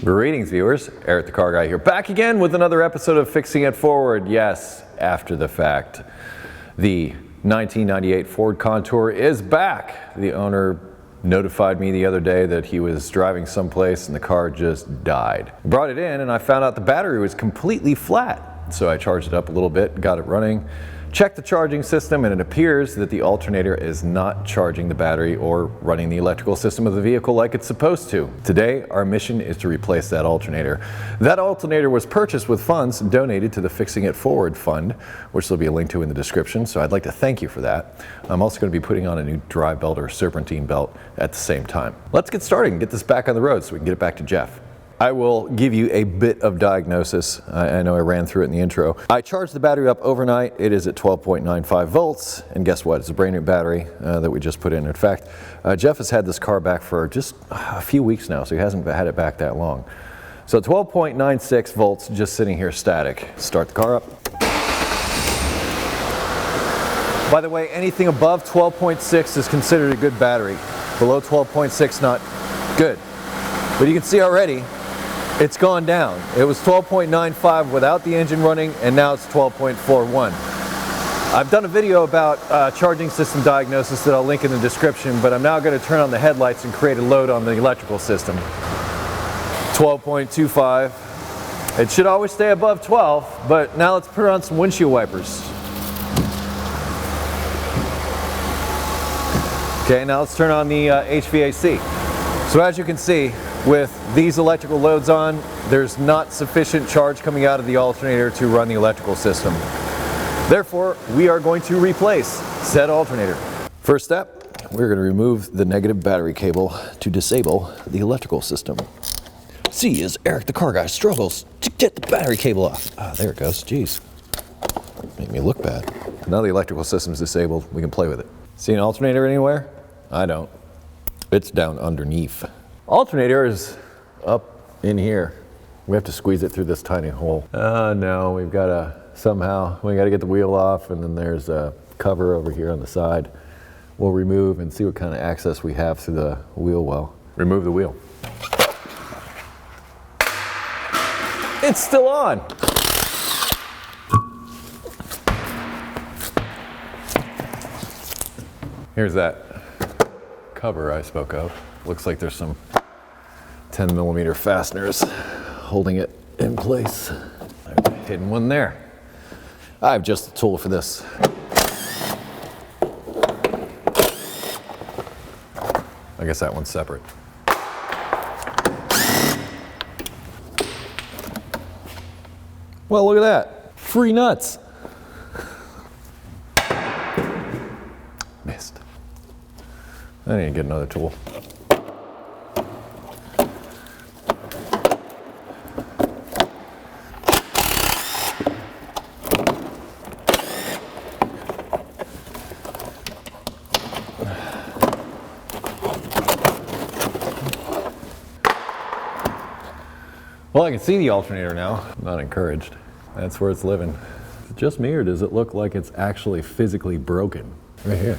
Greetings viewers, Eric the Car Guy here, back again with another episode of Fixing It Forward. Yes, after the fact. The 1998 Ford Contour is back. The owner notified me the other day that he was driving someplace and the car just died. Brought it in and I found out the battery was completely flat. So I charged it up a little bit, got it running, checked the charging system, and it appears that the alternator is not charging the battery or running the electrical system of the vehicle like it's supposed to. Today, our mission is to replace that alternator. That alternator was purchased with funds donated to the Fixing It Forward Fund, which there'll be a link to in the description, so I'd like to thank you for that. I'm also going to be putting on a new drive belt or serpentine belt at the same time. Let's get started and get this back on the road so we can get it back to Jeff. I will give you a bit of diagnosis. I know I ran through it in the intro. I charged the battery up overnight. It is at 12.95 volts. And guess what? It's a brand new battery that we just put in. In fact, Jeff has had this car back for just a few weeks now, so he hasn't had it back that long. So 12.96 volts just sitting here static. Start the car up. By the way, anything above 12.6 is considered a good battery. Below 12.6, not good. But you can see already, it's gone down. It was 12.95 without the engine running, and now it's 12.41. I've done a video about charging system diagnosis that I'll link in the description, but I'm now going to turn on the headlights and create a load on the electrical system. 12.25. It should always stay above 12, but now let's put on some windshield wipers. Okay, now let's turn on the HVAC. So as you can see, with these electrical loads on, there's not sufficient charge coming out of the alternator to run the electrical system. Therefore, we are going to replace said alternator. First step, we're going to remove the negative battery cable to disable the electrical system. See as Eric the Car Guy struggles to get the battery cable off. Ah, there it goes. Jeez. Make me look bad. Now the electrical system's disabled, we can play with it. See an alternator anywhere? I don't. It's down underneath. Alternator is up in here. We have to squeeze it through this tiny hole. No, we got to get the wheel off, and then there's a cover over here on the side. We'll remove and see what kind of access we have through the wheel well. Remove the wheel. It's still on. Here's that cover I spoke of. Looks like there's some 10mm fasteners holding it in place. There's a hidden one there. I have just the tool for this. I guess that one's separate. Well, look at that. Free nuts. Missed. I need to get another tool. Well, I can see the alternator now. I'm not encouraged. That's where it's living. Is it just me, or does it look like it's actually physically broken? Right here.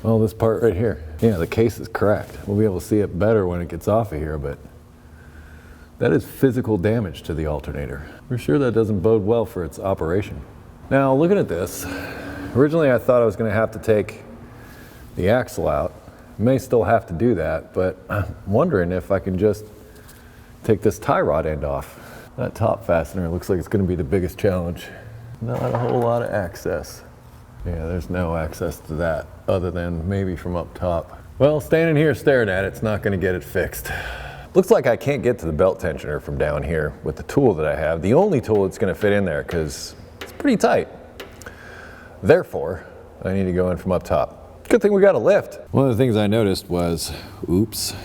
Well, this part right here. Yeah, the case is cracked. We'll be able to see it better when it gets off of here, but that is physical damage to the alternator. We're sure that doesn't bode well for its operation. Now, looking at this, originally I thought I was going to have to take the axle out. May still have to do that, but I'm wondering if I can just take this tie rod end off. That top fastener looks like it's going to be the biggest challenge. Not a whole lot of access. Yeah, there's no access to that other than maybe from up top. Well, standing here staring at it's not going to get it fixed. Looks like I can't get to the belt tensioner from down here with the tool that I have. The only tool that's going to fit in there because it's pretty tight. Therefore, I need to go in from up top. Good thing we got a lift. One of the things I noticed was, oops,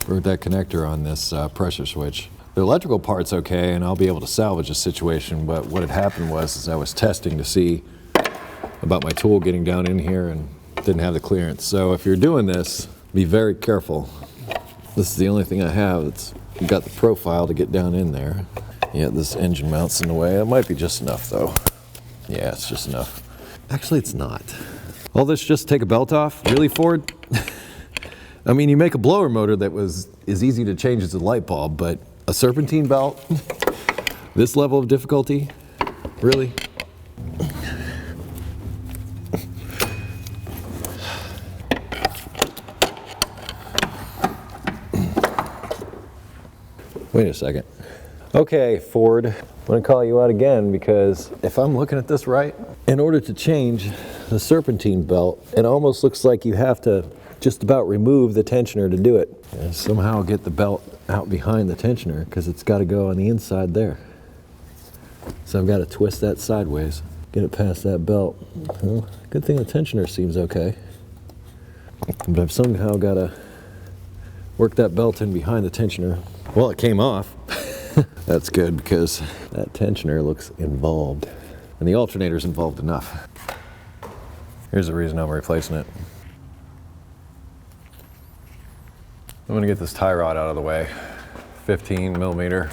broke that connector on this pressure switch. The electrical part's okay and I'll be able to salvage the situation, but what had happened was I was testing to see about my tool getting down in here and didn't have the clearance. So if you're doing this, be very careful. This is the only thing I have that's got the profile to get down in there. Yeah, this engine mounts in the way. It might be just enough though. Yeah, it's just enough. Actually, it's not. All this just take a belt off? Really, Ford? I mean, you make a blower motor that is easy to change as a light bulb, but a serpentine belt, this level of difficulty, really? Wait a second. Okay, Ford, I'm gonna call you out again because if I'm looking at this right, in order to change the serpentine belt, it almost looks like you have to just about remove the tensioner to do it. And somehow get the belt out behind the tensioner because it's got to go on the inside there. So I've got to twist that sideways, get it past that belt. Well, good thing the tensioner seems okay. But I've somehow got to work that belt in behind the tensioner. Well, it came off. That's good because that tensioner looks involved. And the alternator's involved enough. Here's the reason I'm replacing it. I'm gonna get this tie rod out of the way. 15 millimeter.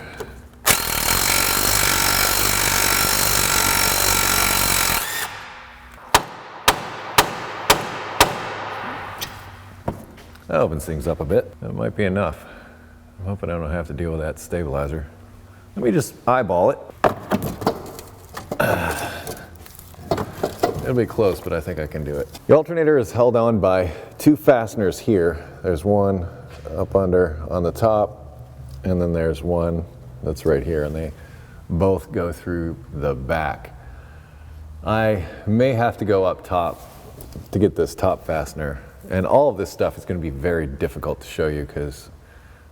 That opens things up a bit. That might be enough. I'm hoping I don't have to deal with that stabilizer. Let me just eyeball it. It'll be close, but I think I can do it. The alternator is held on by two fasteners here. There's one up under on the top, and then there's one that's right here, and they both go through the back. I may have to go up top to get this top fastener, and all of this stuff is going to be very difficult to show you because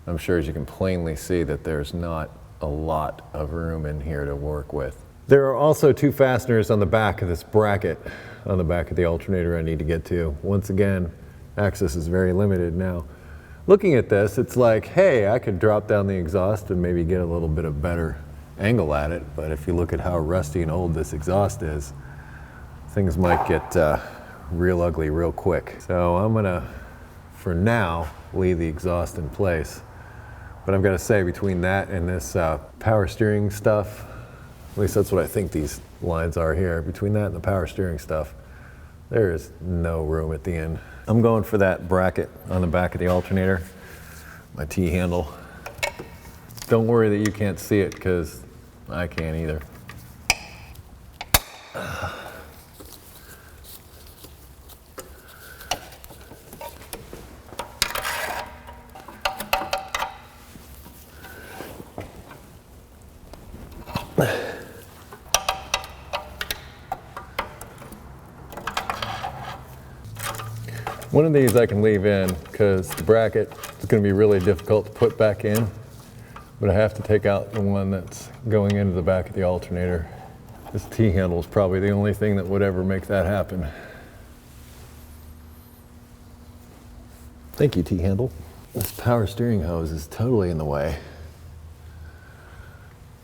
I'm sure, as you can plainly see, that there's not a lot of room in here to work with. There are also two fasteners on the back of this bracket on the back of the alternator I need to get to. Once again, access is very limited now. Looking at this, it's like, hey, I could drop down the exhaust and maybe get a little bit of better angle at it, but if you look at how rusty and old this exhaust is, things might get real ugly real quick. So I'm gonna, for now, leave the exhaust in place. But I've got to say, between that and this power steering stuff, at least that's what I think these lines are here, between that and the power steering stuff, there is no room at the end. I'm going for that bracket on the back of the alternator, my T-handle. Don't worry that you can't see it, because I can't either. One of these I can leave in because the bracket is going to be really difficult to put back in, but I have to take out the one that's going into the back of the alternator. This T-handle is probably the only thing that would ever make that happen. Thank you, T-handle. This power steering hose is totally in the way.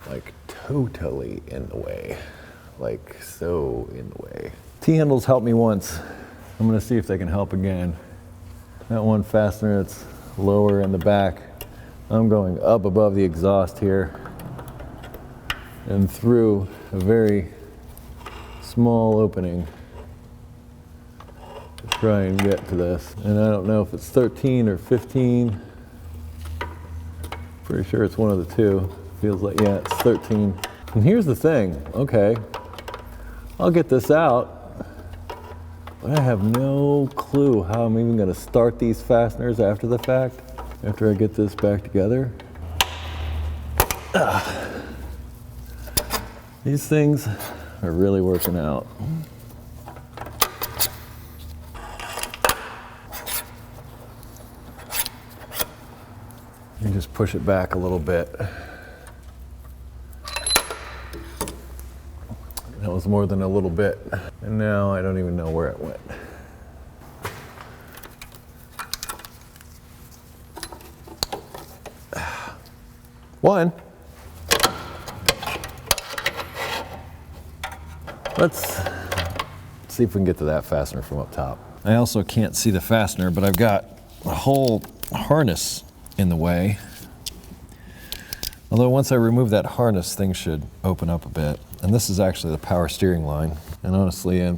Like totally in the way. Like so in the way. T-handles helped me once. I'm gonna see if they can help again. That one fastener that's lower in the back, I'm going up above the exhaust here and through a very small opening to try and get to this. And I don't know if it's 13 or 15. Pretty sure it's one of the two. Feels like, yeah, it's 13. And here's the thing, okay, I'll get this out, but I have no clue how I'm even gonna start these fasteners after the fact, after I get this back together. These things are really working out. You just push it back a little bit. That was more than a little bit. And now I don't even know where it went. One. Let's see if we can get to that fastener from up top. I also can't see the fastener, but I've got a whole harness in the way. Although once I remove that harness, things should open up a bit. And this is actually the power steering line. And honestly, I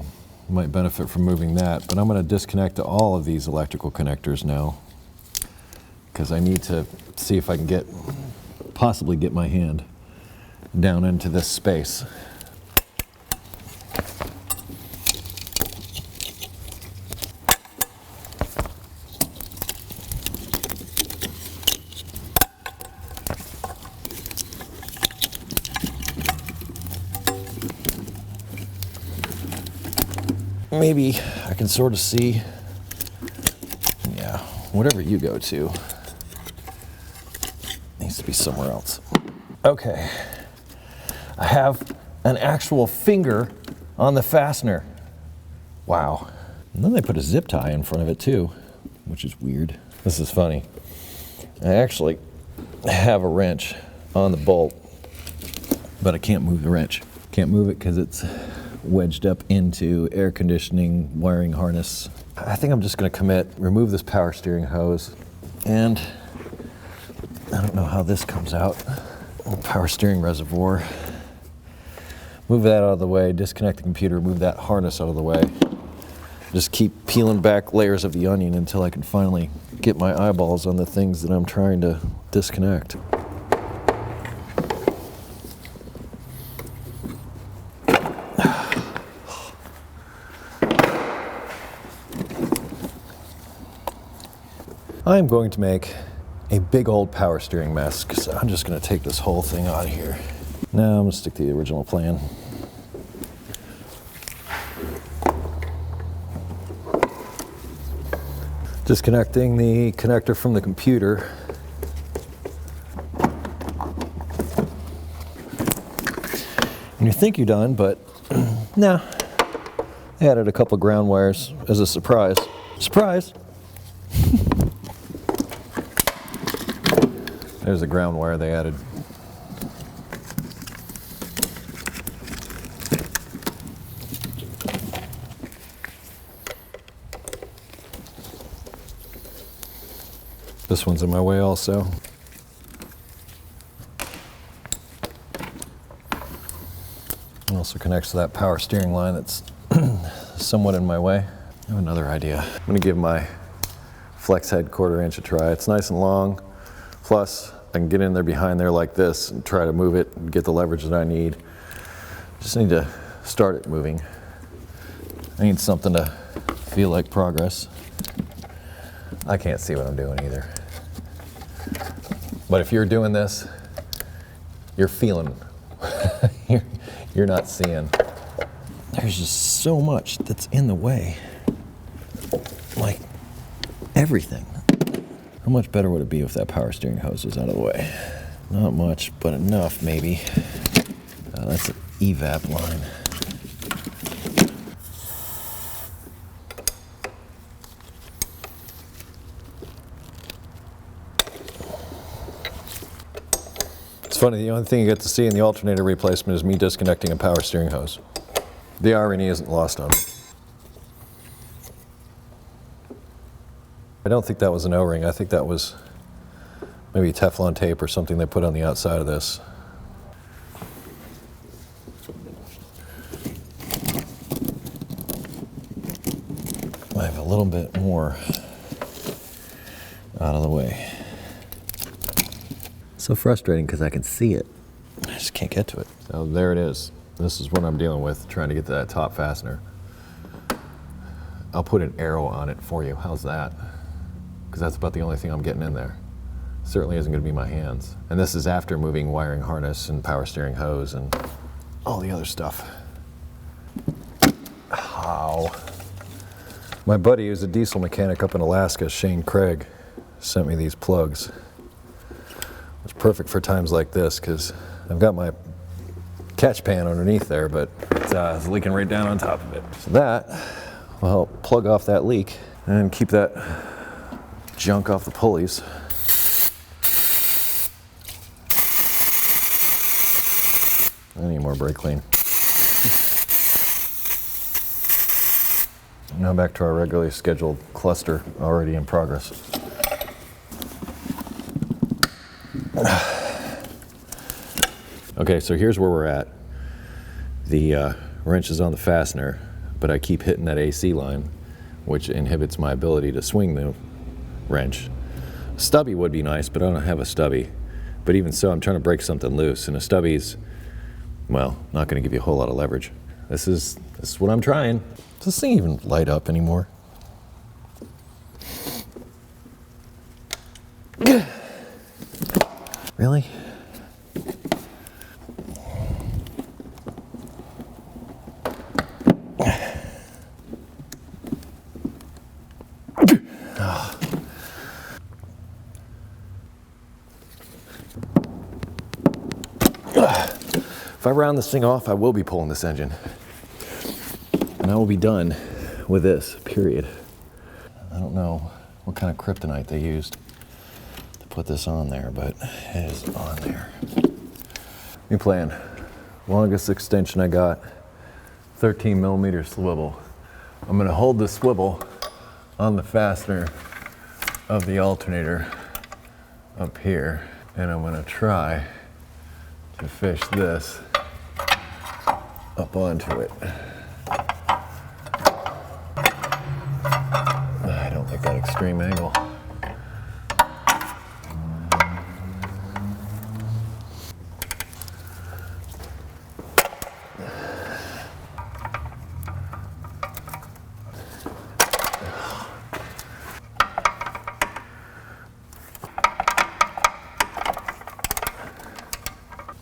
might benefit from moving that, but I'm gonna disconnect all of these electrical connectors now because I need to see if I can possibly get my hand down into this space. Maybe I can sort of see, yeah, whatever you go to needs to be somewhere else. Okay, I have an actual finger on the fastener. Wow. And then they put a zip tie in front of it too, which is weird. This is funny. I actually have a wrench on the bolt, but I can't move the wrench. Can't move it because it's wedged up into air conditioning wiring harness. I think I'm just going to commit, remove this power steering hose, and I don't know how this comes out. Power steering reservoir. Move that out of the way, disconnect the computer, move that harness out of the way. Just keep peeling back layers of the onion until I can finally get my eyeballs on the things that I'm trying to disconnect. I'm going to make a big old power steering mess because I'm just going to take this whole thing out of here. Now I'm going to stick to the original plan. Disconnecting the connector from the computer. And you think you're done, but no. I added a couple ground wires as a surprise. Surprise! There's a ground wire they added. This one's in my way also. It also connects to that power steering line that's somewhat in my way. I have another idea. I'm gonna give my flex head 1/4 inch a try. It's nice and long. Plus, I can get in there behind there like this and try to move it and get the leverage that I need. Just need to start it moving. I need something to feel like progress. I can't see what I'm doing either. But if you're doing this, you're feeling. You're not seeing. There's just so much that's in the way. Like everything. How much better would it be if that power steering hose was out of the way? Not much, but enough maybe. That's an evap line. It's funny, the only thing you get to see in the alternator replacement is me disconnecting a power steering hose. The irony isn't lost on me. I don't think that was an O-ring. I think that was maybe Teflon tape or something they put on the outside of this. I have a little bit more out of the way. So frustrating because I can see it. I just can't get to it. So there it is. This is what I'm dealing with, trying to get to that top fastener. I'll put an arrow on it for you. How's that? Because that's about the only thing I'm getting in there. Certainly isn't going to be my hands. And this is after moving wiring harness and power steering hose and all the other stuff. How? My buddy, who's a diesel mechanic up in Alaska, Shane Craig, sent me these plugs. It's perfect for times like this because I've got my catch pan underneath there, but it's leaking right down on top of it. So that will help plug off that leak and keep that junk off the pulleys. I need more brake clean. Now back to our regularly scheduled cluster already in progress. Okay, so here's where we're at. The wrench is on the fastener, but I keep hitting that AC line, which inhibits my ability to swing the wrench. Stubby would be nice, but I don't have a stubby. But even so, I'm trying to break something loose, and a stubby's, well, not going to give you a whole lot of leverage. This is what I'm trying. Does this thing even light up anymore? Really? If I round this thing off, I will be pulling this engine. And I will be done with this, period. I don't know what kind of kryptonite they used to put this on there, but it is on there. New plan. Longest extension I got, 13 millimeter swivel. I'm gonna hold the swivel on the fastener of the alternator up here, and I'm gonna try to fish this up onto it. I don't like that extreme angle.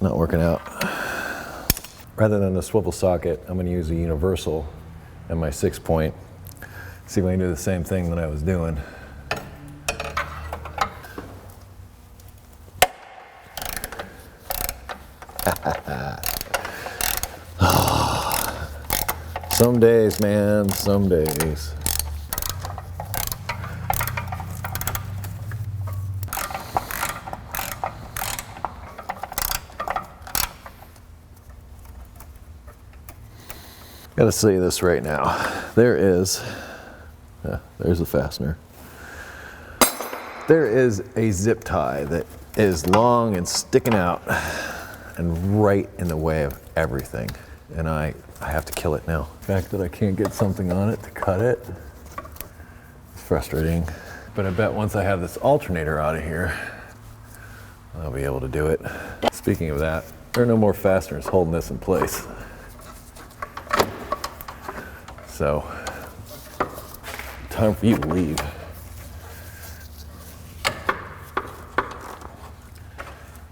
Not working out. Rather than a swivel socket, I'm going to use a universal and my 6-point. See if I can do the same thing that I was doing. Some days, man, some days. Gotta say this right now. There's the fastener. There is a zip tie that is long and sticking out and right in the way of everything. And I have to kill it now. The fact that I can't get something on it to cut it is frustrating. But I bet once I have this alternator out of here, I'll be able to do it. Speaking of that, there are no more fasteners holding this in place. So, time for you to leave.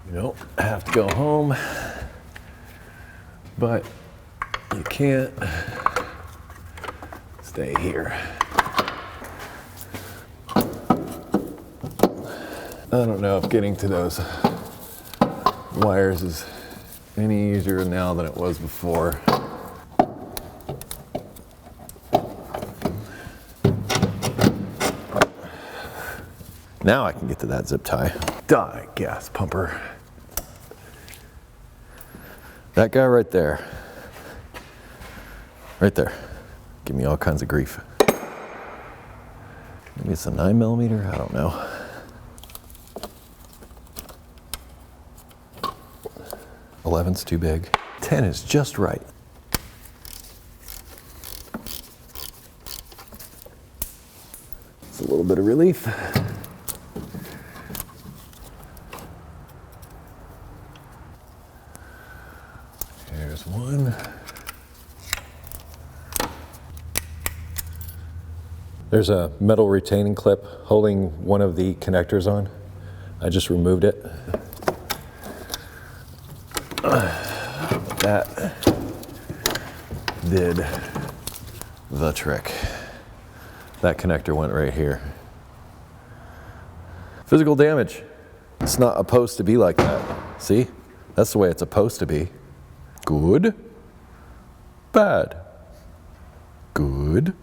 You don't have to go home, but you can't stay here. I don't know if getting to those wires is any easier now than it was before. Now I can get to that zip tie. Die, gas pumper. That guy right there. Right there. Give me all kinds of grief. Maybe it's a 9 millimeter, I don't know. Eleven's too big. 10 is just right. It's a little bit of relief. Here's one. There's a metal retaining clip holding one of the connectors on. I just removed it. That did the trick. That connector went right here. Physical damage. It's not supposed to be like that. See? That's the way it's supposed to be. Good, bad. Good,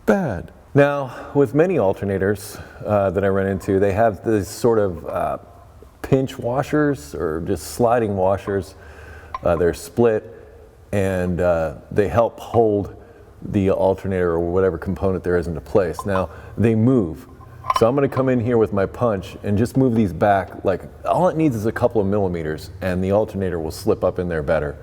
bad. Now, with many alternators that I run into, they have this sort of pinch washers or just sliding washers. They're split and they help hold the alternator or whatever component there is into place. Now, they move. So I'm gonna come in here with my punch and just move these back. Like, all it needs is a couple of millimeters and the alternator will slip up in there better.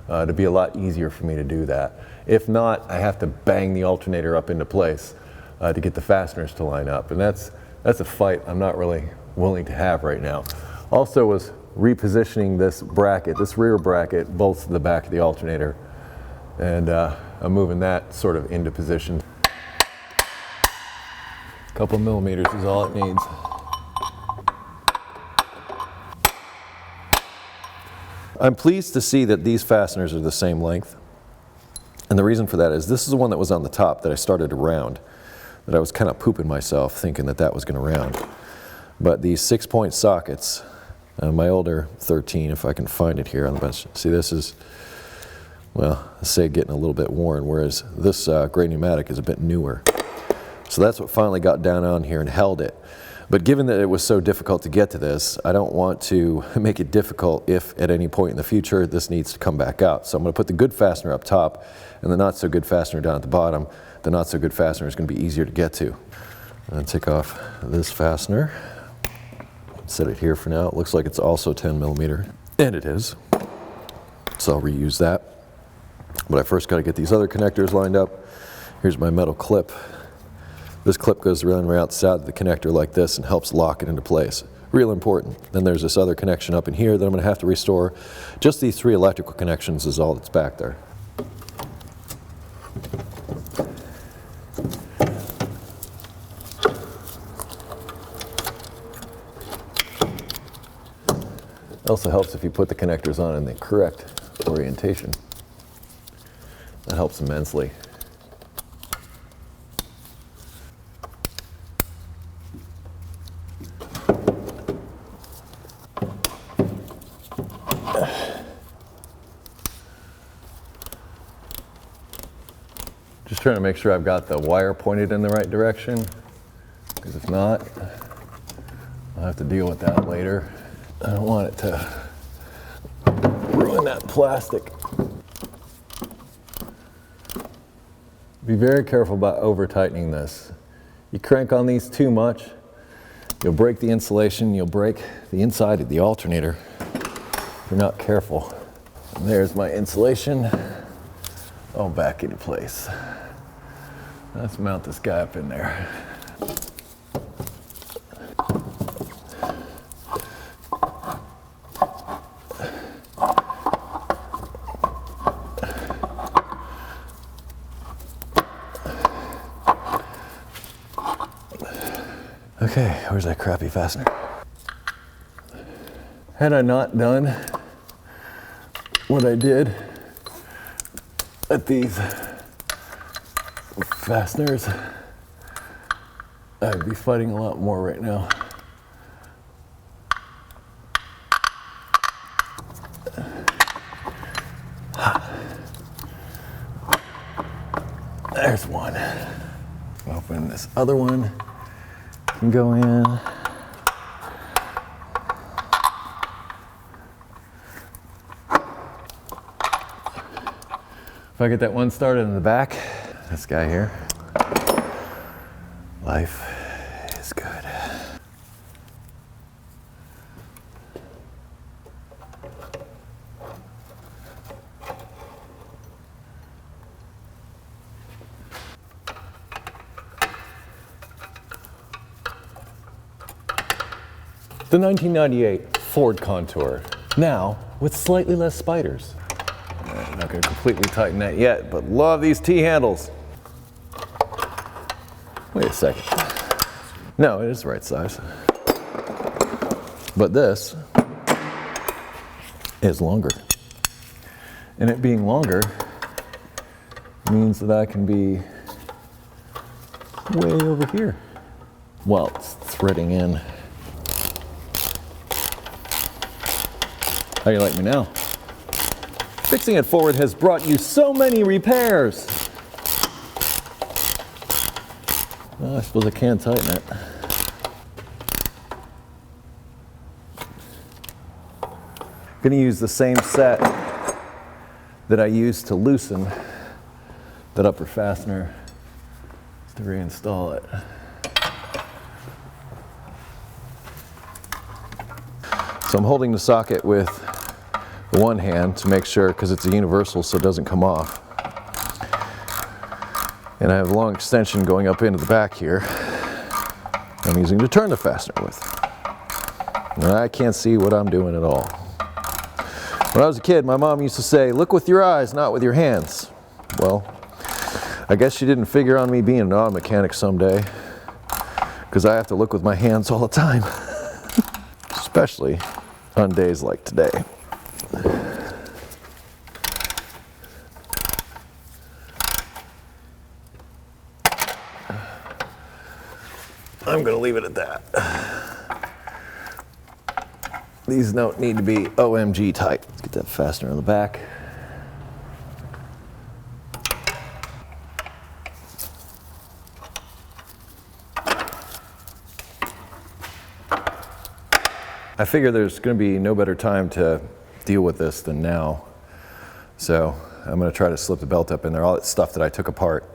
It'd be a lot easier for me to do that. If not, I have to bang the alternator up into place to get the fasteners to line up. And that's That's a fight I'm not really willing to have right now. Also was repositioning this bracket, this rear bracket, bolts to the back of the alternator. And I'm moving that sort of into position. A couple millimeters is all it needs. I'm pleased to see that these fasteners are the same length. And the reason for that is this is the one that was on the top that I started to round, that I was kind of pooping myself thinking that that was going to round. But these 6-point sockets, my older 13, if I can find it here on the bench. See, this is, well, let's say getting a little bit worn, whereas this gray pneumatic is a bit newer. So that's what finally got down on here and held it. But given that it was so difficult to get to this, I don't want to make it difficult if at any point in the future this needs to come back out. So I'm going to put the good fastener up top and the not so good fastener down at the bottom. The not so good fastener is going to be easier to get to. I'm going to take off this fastener. Set it here for now. It looks like it's also 10 millimeter, and it is. So I'll reuse that. But I first got to get these other connectors lined up. Here's my metal clip. This clip goes around right outside the connector like this and helps lock it into place. Real important. Then there's this other connection up in here that I'm going to have to restore. Just these 3 electrical connections is all that's back there. It also helps if you put the connectors on in the correct orientation. That helps immensely. Just trying to make sure I've got the wire pointed in the right direction, because if not, I'll have to deal with that later. I don't want it to ruin that plastic. Be very careful about over tightening this. You crank on these too much, you'll break the insulation, you'll break the inside of the alternator if you're not careful. And there's my insulation all back into place. Let's mount this guy up in there. Okay, where's that crappy fastener? Had I not done what I did at these fasteners, I'd be fighting a lot more right now. There's one. Open this other one. Can go in. If I get that one started in the back, this guy here, life is good. The 1998 Ford Contour, now with slightly less spiders. I'm not going to completely tighten that yet, but love these T-handles. Wait a second. No, it is the right size. But this is longer. And it being longer means that I can be way over here while it's threading in. How do you like me now? Fixing it forward has brought you so many repairs. Well, I suppose I can tighten it. I'm going to use the same set that I used to loosen that upper fastener to reinstall it. So I'm holding the socket with the one hand to make sure, because it's a universal so it doesn't come off. And I have a long extension going up into the back here. I'm using to turn the fastener with. And I can't see what I'm doing at all. When I was a kid, my mom used to say, look with your eyes, not with your hands. Well, I guess she didn't figure on me being an auto mechanic someday, because I have to look with my hands all the time, especially on days like today. I'm going to leave it at that. These don't need to be OMG tight. Let's get that fastener on the back. I figure there's going to be no better time to deal with this than now. So I'm going to try to slip the belt up in there. All that stuff that I took apart,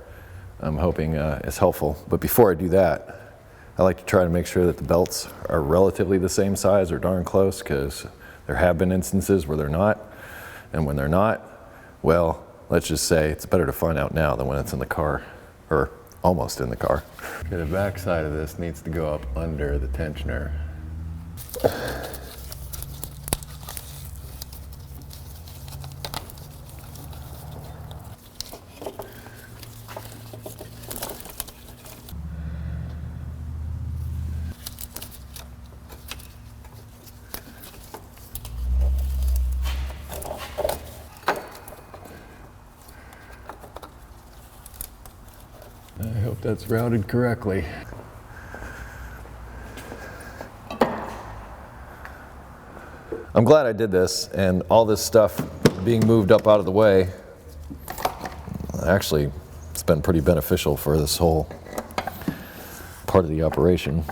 I'm hoping is helpful. But before I do that, I like to try to make sure that the belts are relatively the same size or darn close, because there have been instances where they're not. And when they're not, well, let's just say it's better to find out now than when it's in the car, or almost in the car. Okay, the back side of this needs to go up under the tensioner. I hope that's routed correctly. I'm glad I did this, and all this stuff being moved up out of the way, actually, it's been pretty beneficial for this whole part of the operation.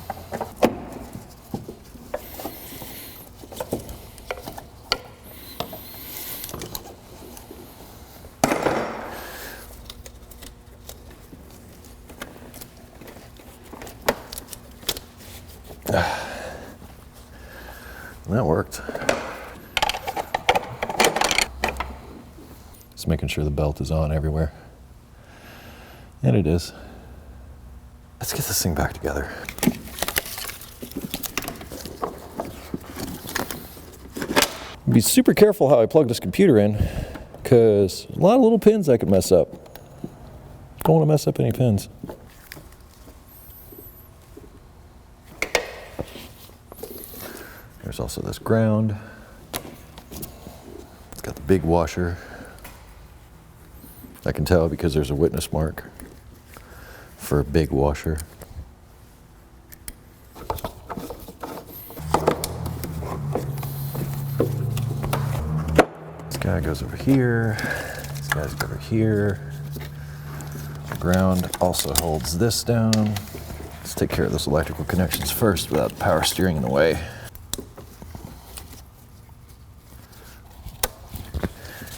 That worked. Just making sure the belt is on everywhere. And it is. Let's get this thing back together. Be super careful how I plug this computer in, because a lot of little pins I could mess up. Don't want to mess up any pins. There's also this ground. It's got the big washer. I can tell because there's a witness mark for a big washer. This guy goes over here. This guy's over here. The ground also holds this down. Let's take care of those electrical connections first without the power steering in the way.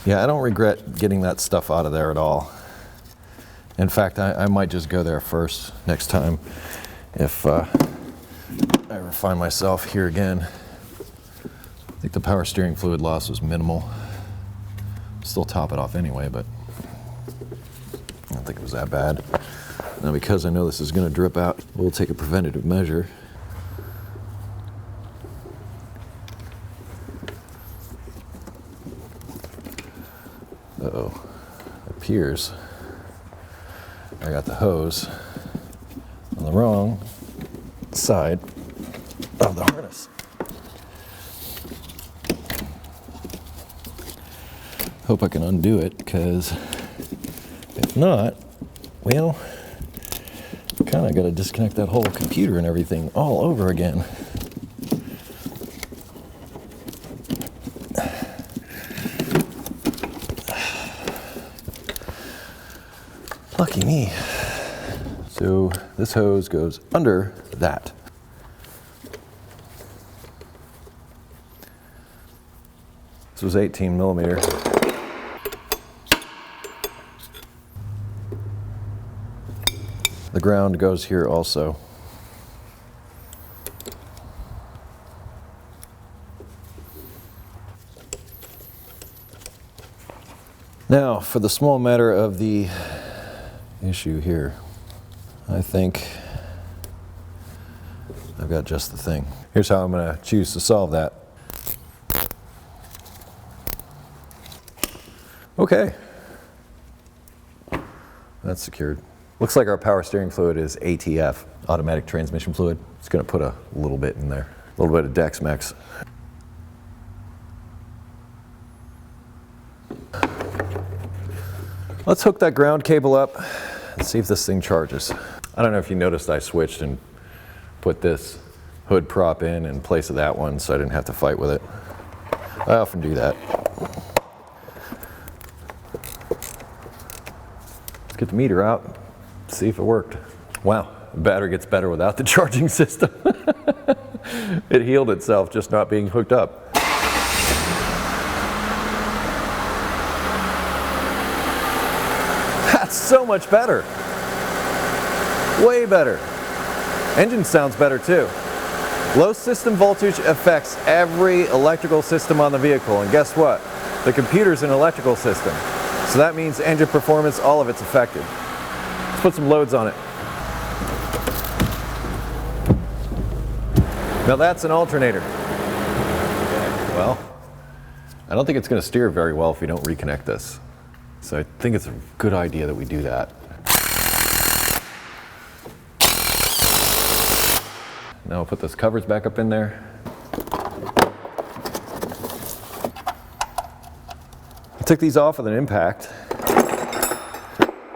Yeah, I don't regret getting that stuff out of there at all. In fact, I might just go there first next time if I ever find myself here again. I think the power steering fluid loss was minimal. Still top it off anyway, but I don't think it was that bad. Now, because I know this is going to drip out, we'll take a preventative measure. Uh-oh, it appears I got the hose on the wrong side of the harness. Hope I can undo it, because if not, well, kind of got to disconnect that whole computer and everything all over again. Lucky me. So this hose goes under that. This was 18 millimeter. The ground goes here also. Now, for the small matter of the issue here, I think I've got just the thing. Here's how I'm gonna choose to solve that. Okay. That's secured. Looks like our power steering fluid is ATF, automatic transmission fluid. It's gonna put a little bit in there, a little bit of Dex-Mex. Let's hook that ground cable up and see if this thing charges. I don't know if you noticed I switched and put this hood prop in place of that one so I didn't have to fight with it. I often do that. Let's get the meter out, see if it worked. Wow, the battery gets better without the charging system. It healed itself just not being hooked up. That's so much better. Way better. Engine sounds better too. Low system voltage affects every electrical system on the vehicle, and guess what? The computer's an electrical system. So that means engine performance, all of it's affected. Let's put some loads on it. Now that's an alternator. Well, I don't think it's going to steer very well if we don't reconnect this. So I think it's a good idea that we do that. Now I'll put those covers back up in there. I took these off with an impact,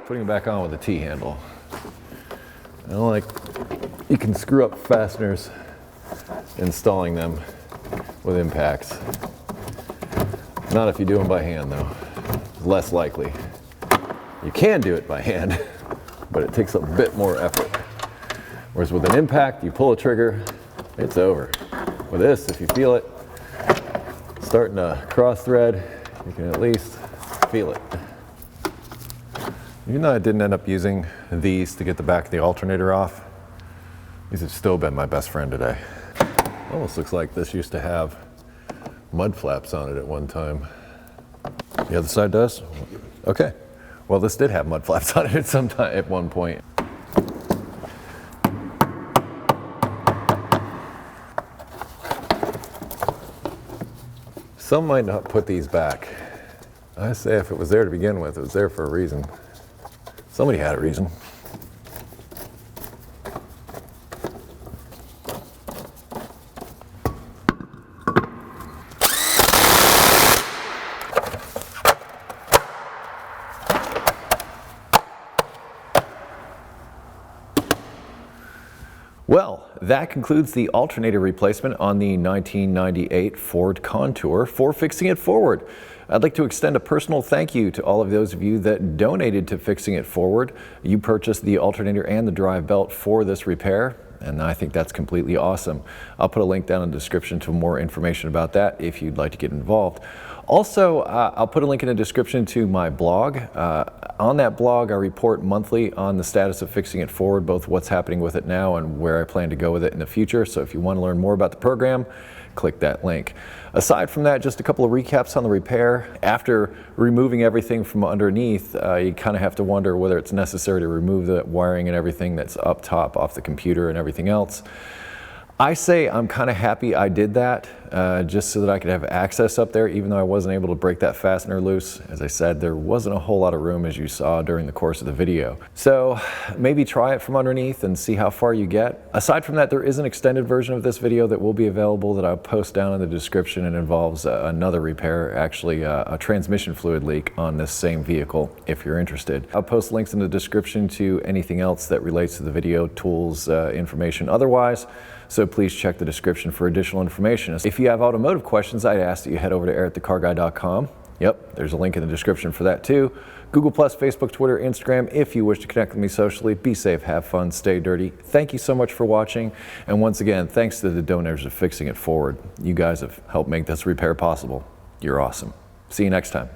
putting them back on with a T-handle. I don't like, you can screw up fasteners installing them with impacts. Not if you do them by hand though. Less likely. You can do it by hand, but it takes a bit more effort. Whereas with an impact, you pull a trigger, it's over. With this, if you feel it starting to cross thread, you can at least feel it. Even though I didn't end up using these to get the back of the alternator off, these have still been my best friend today. Almost looks like this used to have mud flaps on it at one time. The other side does? Okay. Well, this did have mud flaps on it at one point. Some might not put these back. I say if it was there to begin with, it was there for a reason. Somebody had a reason. Well, that concludes the alternator replacement on the 1998 Ford Contour for Fixing It Forward. I'd like to extend a personal thank you to all of those of you that donated to Fixing It Forward. You purchased the alternator and the drive belt for this repair, and I think that's completely awesome. I'll put a link down in the description to more information about that if you'd like to get involved. Also, I'll put a link in the description to my blog. On that blog, I report monthly on the status of Fixing It Forward, both what's happening with it now and where I plan to go with it in the future. So if you want to learn more about the program, click that link. Aside from that, just a couple of recaps on the repair. After removing everything from underneath, you kind of have to wonder whether it's necessary to remove the wiring and everything that's up top off the computer and everything else. I say I'm kind of happy I did that just so that I could have access up there, even though I wasn't able to break that fastener loose. As I said, there wasn't a whole lot of room, as you saw during the course of the video. So maybe try it from underneath and see how far you get. Aside from that, there is an extended version of this video that will be available that I'll post down in the description. It involves another repair, actually a transmission fluid leak on this same vehicle, if you're interested. I'll post links in the description to anything else that relates to the video, tools, information otherwise. So please check the description for additional information. If you have automotive questions, I'd ask that you head over to EricTheCarGuy.com. Yep, there's a link in the description for that too. Google+, Facebook, Twitter, Instagram, if you wish to connect with me socially. Be safe, have fun, stay dirty. Thank you so much for watching. And once again, thanks to the donors of Fixing It Forward. You guys have helped make this repair possible. You're awesome. See you next time.